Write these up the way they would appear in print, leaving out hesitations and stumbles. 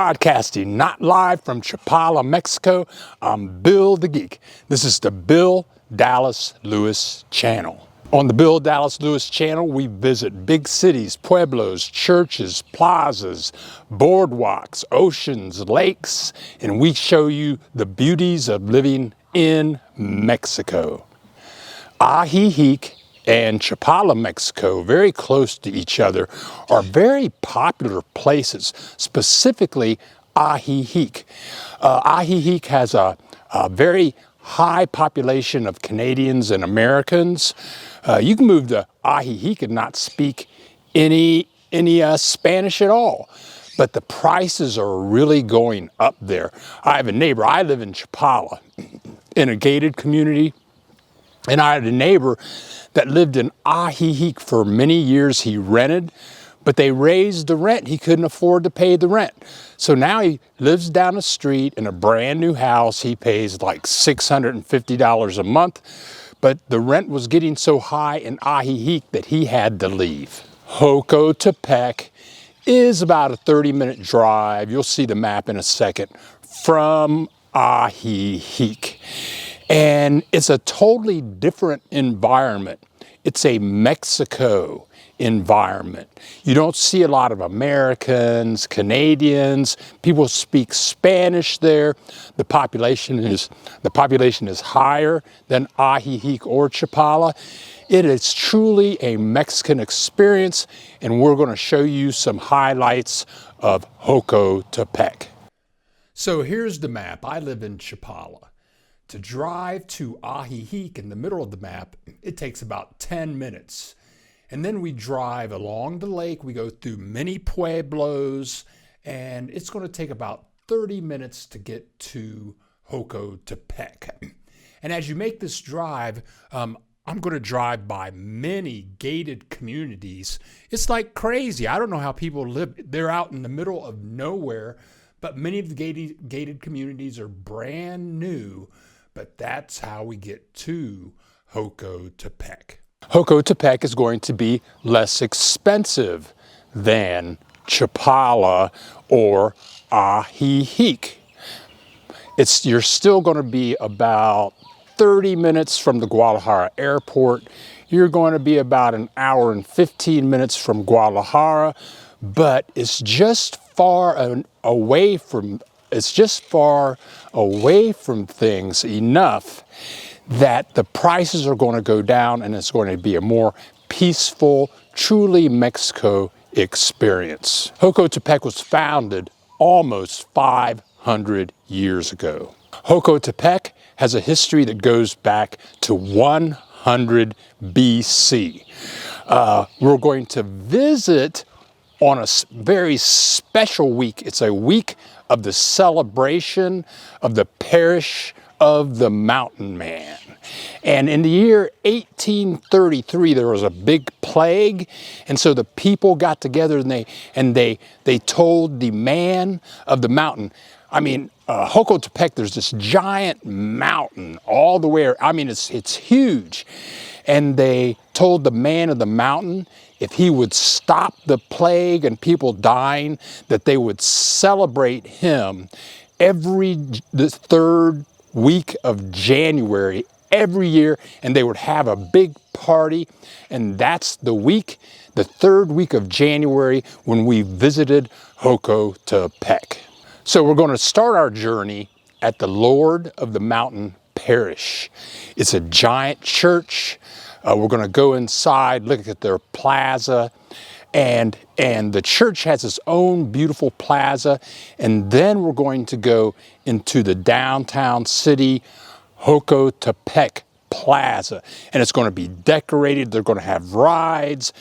Broadcasting not live from Chapala, Mexico, I'm Bill the Geek. This is the Bill Dallas Lewis channel. On the Bill Dallas Lewis channel, we visit big cities, pueblos, churches, plazas, boardwalks, oceans, lakes, and we show you the beauties of living in Mexico. Ajijic and Chapala, Mexico, very close to each other, are very popular places, specifically Ajijic. Ajijic has a very high population of Canadians and Americans. You can move to Ajijic and not speak any Spanish at all, but the prices are really going up there. I have a neighbor, I live in Chapala, in a gated community, and I had a neighbor that lived in Ajijic for many years. He rented, but they raised the rent. He couldn't afford to pay the rent. So now he lives down the street in a brand new house. He pays like $650 a month, but the rent was getting so high in Ajijic that he had to leave. Jocotepec is about a 30-minute drive. You'll see the map in a second from Ajijic. And it's a totally different environment. It's a Mexico environment. You don't see a lot of Americans, Canadians. People speak Spanish there. The population is higher than Ajijic or Chapala. It is truly a Mexican experience, and we're going to show you some highlights of Jocotepec. So here's the map. I live in Chapala. To drive to Ajijic in the middle of the map, it takes about 10 minutes. And then we drive along the lake, we go through many pueblos, and it's going to take about 30 minutes to get to Jocotepec. And as you make this drive, I'm going to drive by many gated communities. It's like crazy. I don't know how people live. They're out in the middle of nowhere, but many of the gated communities are brand new. But that's how we get to Jocotepec. Jocotepec is going to be less expensive than Chapala or Ajijic. You're still going to be about 30 minutes from the Guadalajara airport. You're going to be about an hour and 15 minutes from Guadalajara, but it's just far away from things enough that the prices are going to go down, and it's going to be a more peaceful, truly Mexico experience. Jocotepec was founded almost 500 years ago. Jocotepec has a history that goes back to 100 BC. We're going to visit on a very special week. It's a week of the celebration of the parish of the Mountain Man. And in the year 1833, there was a big plague, and so the people got together and they told the man of the mountain. I mean, Jocotepec, there's this giant mountain all the way. I mean, it's huge, and they told the man of the mountain, if he would stop the plague and people dying, that they would celebrate him the third week of January every year, and they would have a big party. And that's the third week of January, when we visited Jocotepec. So we're going to start our journey at the Lord of the Mountain Parish. It's a giant church. We're going to go inside, look at their plaza, and the church has its own beautiful plaza. And then we're going to go into the downtown city, Jocotepec Plaza, and it's going to be decorated. They're going to have rides.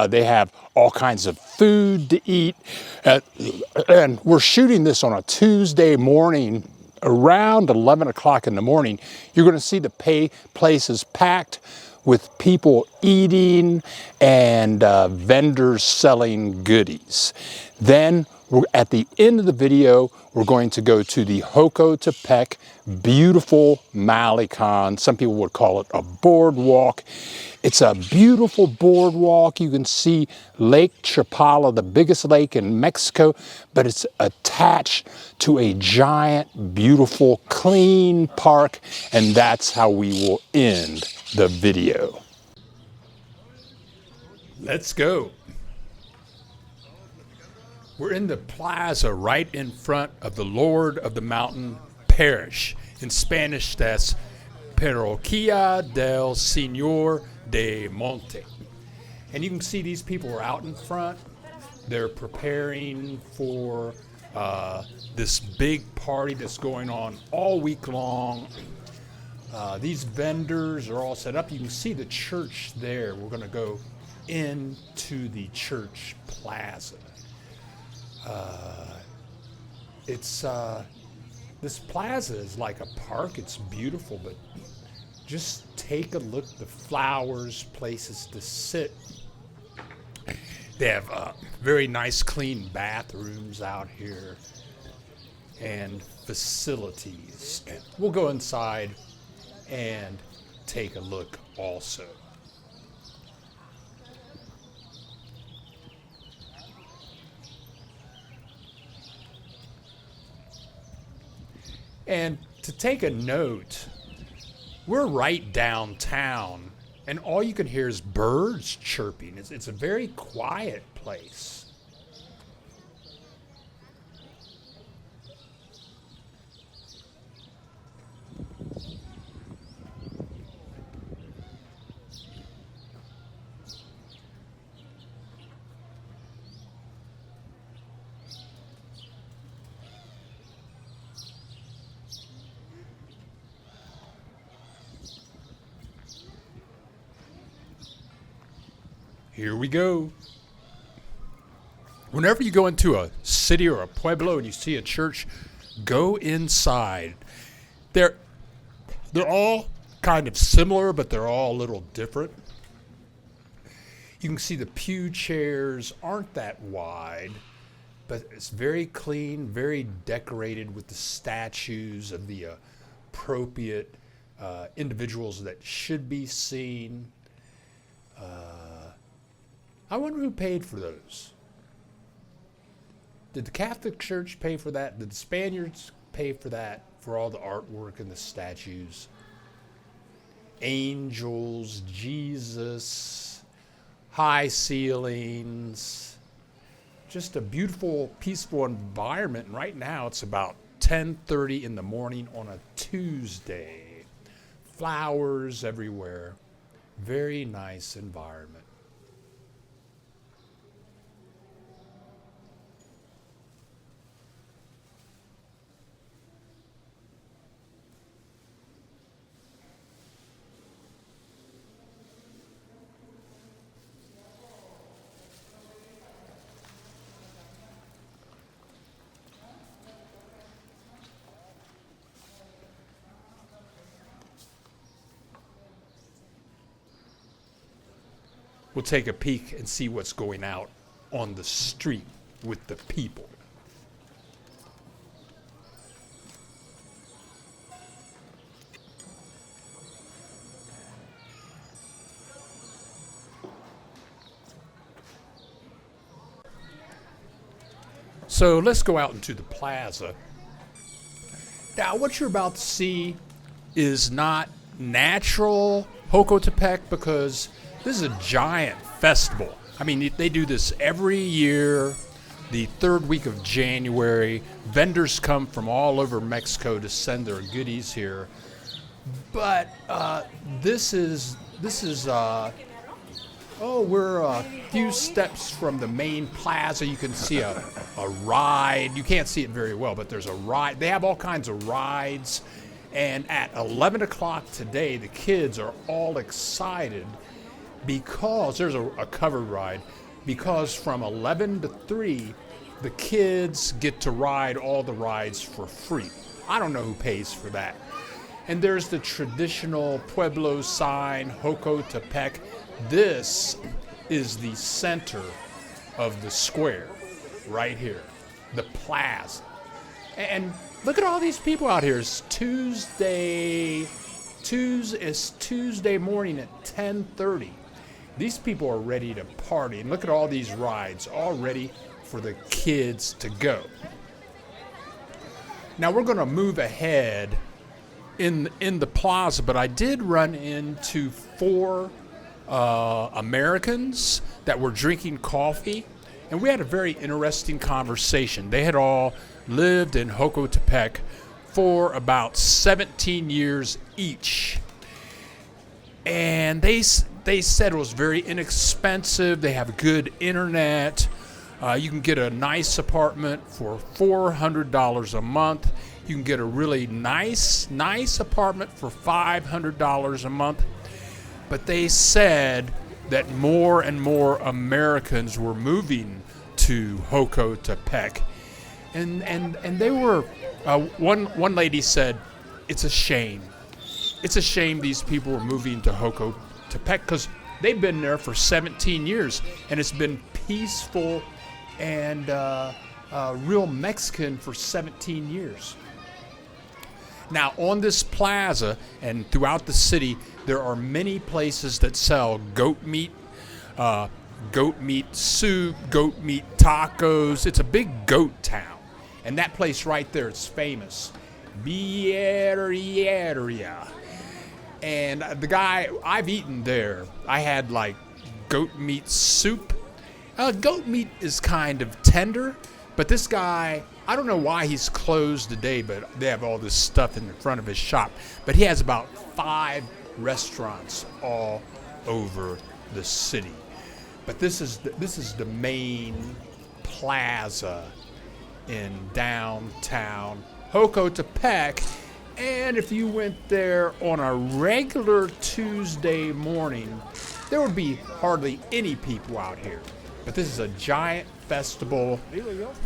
They have all kinds of food to eat, and we're shooting this on a Tuesday morning around 11 o'clock in the morning. You're going to see the places packed with people eating and vendors selling goodies. Then At the end of the video, we're going to go to the Jocotepec beautiful malecón. Some people would call it a boardwalk. It's a beautiful boardwalk. You can see Lake Chapala, the biggest lake in Mexico, but it's attached to a giant, beautiful, clean park, and that's how we will end the video. Let's go. We're in the plaza right in front of the Lord of the Mountain Parish. In Spanish, that's Parroquia del Señor de Monte. And you can see these people are out in front. They're preparing for this big party that's going on all week long. These vendors are all set up. You can see the church there. We're going to go into the church plaza. This plaza is like a park. It's beautiful, but just take a look. The flowers, places to sit. They have very nice, clean bathrooms out here and facilities. We'll go inside and take a look also. And to take a note, we're right downtown, and all you can hear is birds chirping. It's a very quiet place. Here we go. Whenever you go into a city or a pueblo and you see a church, go inside. They're all kind of similar, but they're all a little different. You can see the pew chairs aren't that wide, but it's very clean, very decorated with the statues of the appropriate individuals that should be seen. I wonder who paid for those. Did the Catholic Church pay for that? Did the Spaniards pay for that, for all the artwork and the statues? Angels, Jesus, high ceilings, just a beautiful, peaceful environment. And right now it's about 10:30 in the morning on a Tuesday. Flowers everywhere. Very nice environment. We'll take a peek and see what's going out on the street with the people. So let's go out into the plaza. Now, what you're about to see is not natural Jocotepec, because this is a giant festival. I mean, they do this every year, the third week of January. Vendors come from all over Mexico to send their goodies here. But we're a few steps from the main plaza. You can see a ride. You can't see it very well, but there's a ride. They have all kinds of rides. And at 11 o'clock today, the kids are all excited because there's a covered ride, because from 11 to 3, the kids get to ride all the rides for free. I don't know who pays for that. And there's the traditional Pueblo sign, Jocotepec. This is the center of the square right here. the plaza. And look at all these people out here. It's Tuesday morning at 10:30. These people are ready to party. And look at all these rides, all ready for the kids to go. Now we're going to move ahead in the plaza, but I did run into 4 Americans that were drinking coffee, and we had a very interesting conversation. They had all lived in Jocotepec for about 17 years each, and they said it was very inexpensive. They have good internet. You can get a nice apartment for $400 a month. You can get a really nice apartment for $500 a month. But they said that more and more Americans were moving to Jocotepec. And they were, one lady said, it's a shame. It's a shame these people were moving to Jocotepec because they've been there for 17 years and it's been peaceful and real Mexican for 17 years. Now, on this plaza and throughout the city, there are many places that sell goat meat soup, goat meat tacos. It's a big goat town. And that place right there is famous. Birria. And the guy, I've eaten there. I had like goat meat soup. Goat meat is kind of tender, but this guy, I don't know why he's closed today, but they have all this stuff in the front of his shop. But he has about 5 restaurants all over the city. But this is the main plaza in downtown Jocotepec. And if you went there on a regular Tuesday morning, there would be hardly any people out here. But this is a giant festival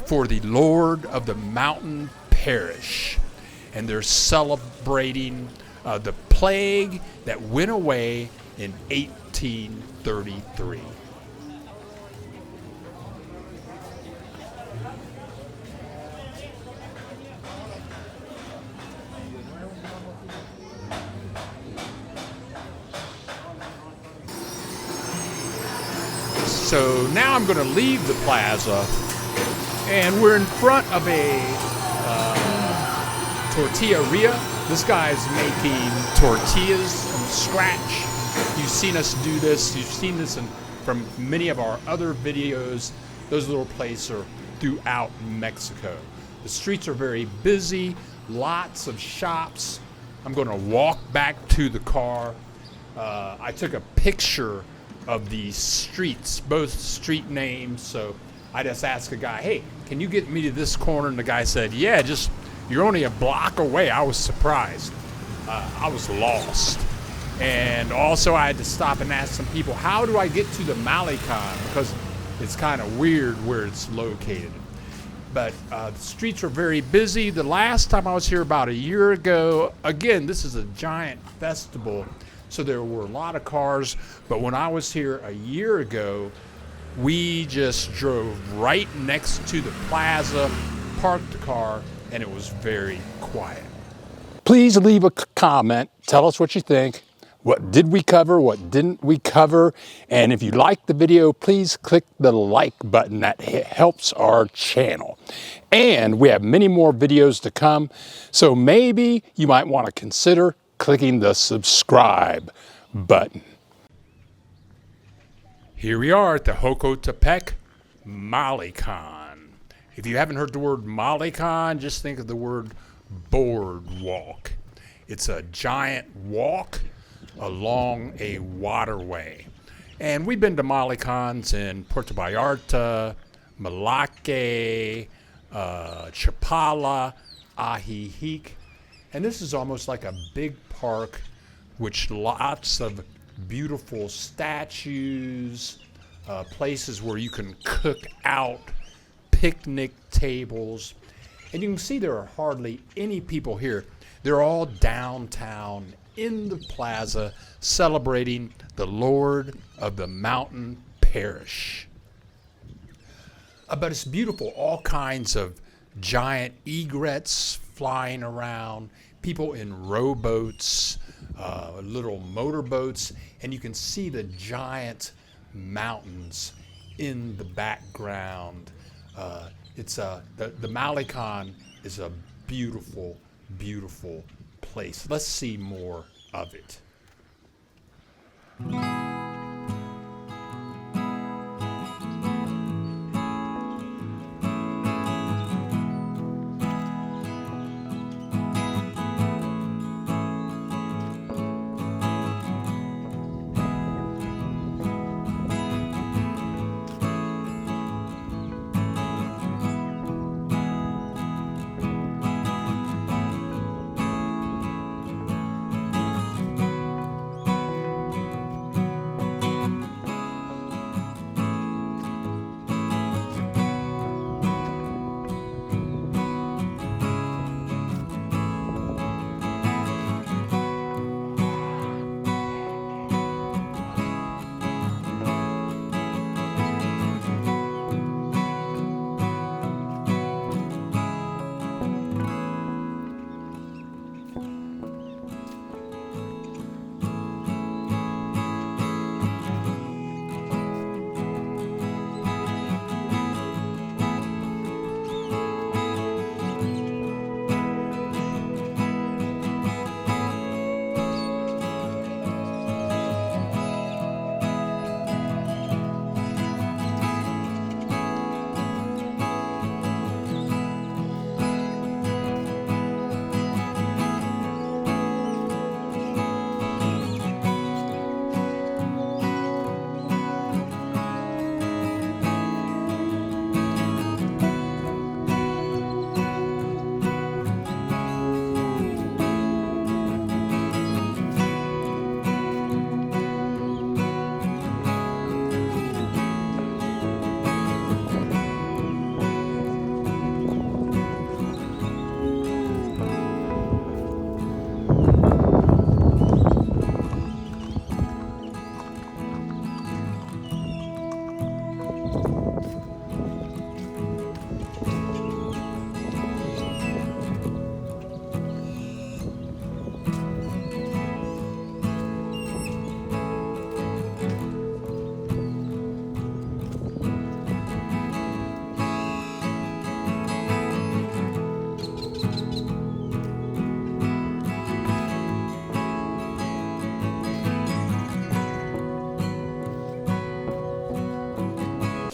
for the Lord of the Mountain Parish. And they're celebrating the plague that went away in 1833. So now I'm going to leave the plaza, and we're in front of a tortilleria. This guy's making tortillas from scratch. You've seen us do this. You've seen this from many of our other videos. Those little places are throughout Mexico. The streets are very busy, lots of shops. I'm going to walk back to the car. I took a picture of the streets, both street names, so I just asked a guy, hey, can you get me to this corner? And the guy said, yeah, you're only a block away. I was surprised. I was lost. And also I had to stop and ask some people, how do I get to the malecón? Because it's kind of weird where it's located. But the streets are very busy. The last time I was here about a year ago, again, this is a giant festival, so there were a lot of cars. But when I was here a year ago, we just drove right next to the plaza, parked the car, and it was very quiet. Please leave a comment. Tell us what you think. What did we cover? What didn't we cover? And if you liked the video, please click the like button. That helps our channel. And we have many more videos to come, so maybe you might want to consider clicking the subscribe button. Here we are at the Jocotepec malecón. If you haven't heard the word malecón, just think of the word boardwalk. It's a giant walk along a waterway. And we've been to malecons in Puerto Vallarta, Malake, Chapala, Ajijic. And this is almost like a big park, which lots of beautiful statues, places where you can cook out, picnic tables. And you can see there are hardly any people here. They're all downtown in the plaza celebrating the Lord of the Mountain Parish. But it's beautiful. All kinds of giant egrets flying around, people in rowboats, little motorboats, and you can see the giant mountains in the background. The malecón is a beautiful, beautiful place. Let's see more of it.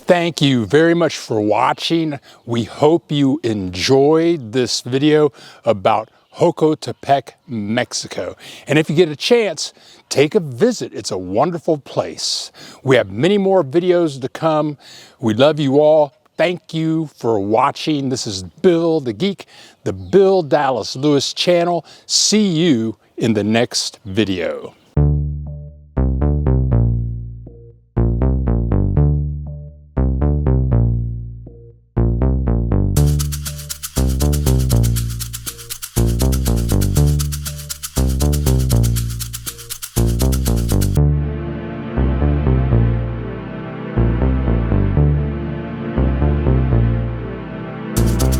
Thank you very much for watching. We hope you enjoyed this video about Jocotepec, Mexico. And if you get a chance, take a visit. It's a wonderful place. We have many more videos to come. We love you all. Thank you for watching. This is Bill the Geek, the Bill Dallas Lewis channel. See you in the next video.